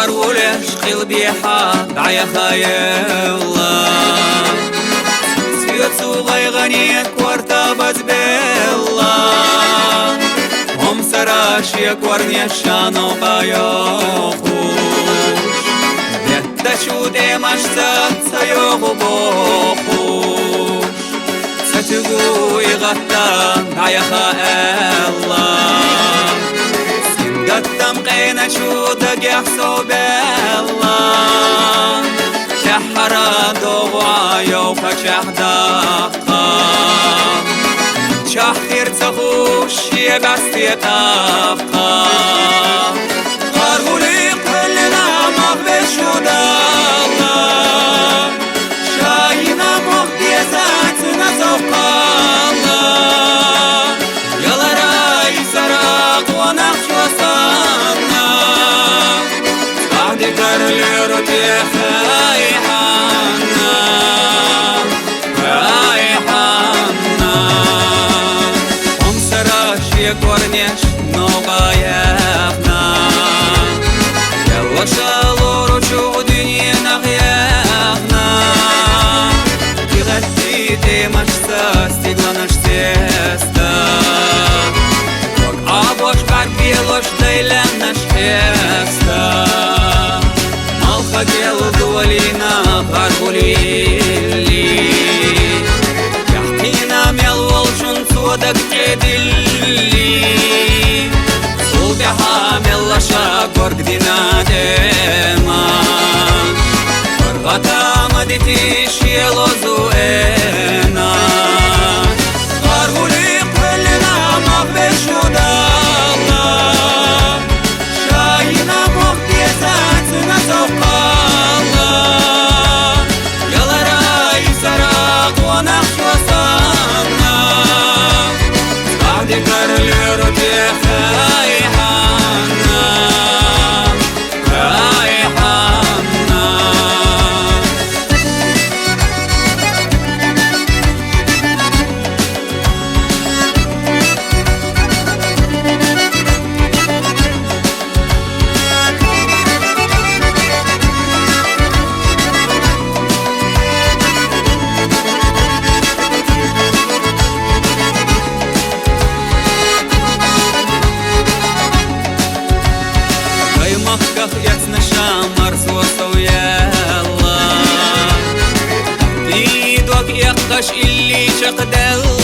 غرولش قلبي حاد عيا خايلا سيوت سوغي غنيك وارتبط بالله هم سراشيك ورنيشانو بايوخوش بيتا شو ديماش سيوغو بوخوش ستقوي غطان عيا خايلا قدم قينا شو دقيق صوبيلا شحرا دوغا يوفا شحداقا شحير تخوش يبستي تابقا غارغولي قلنا مغبش ودالا شاينا مغبيزاتنا زوقالا يلا راي سراق ونخش وصانا بعد كرليرو تيخايحانا رايحانا هم سراش يكورنيش نوغايبنا يلا شالورو شو دنيا نغيبنا تغتي تيمشتا стигланаш теста Абош барбилош дейленаш теста Мал хотел дуалина гаргулили Яхтина мел волшун цодак тедили Сулбяха меллаша горгдина дема Горгата мадитиш елозуэна Гаргули قلنا مغبش ودالا شاينا مغبيزاتنا زوقالا يلا راي سراق ونخش وصانا بعد كرليرو تيخايحانا رايحانا Махках ясна шамар зосояла Ти док яхташ илли чакдал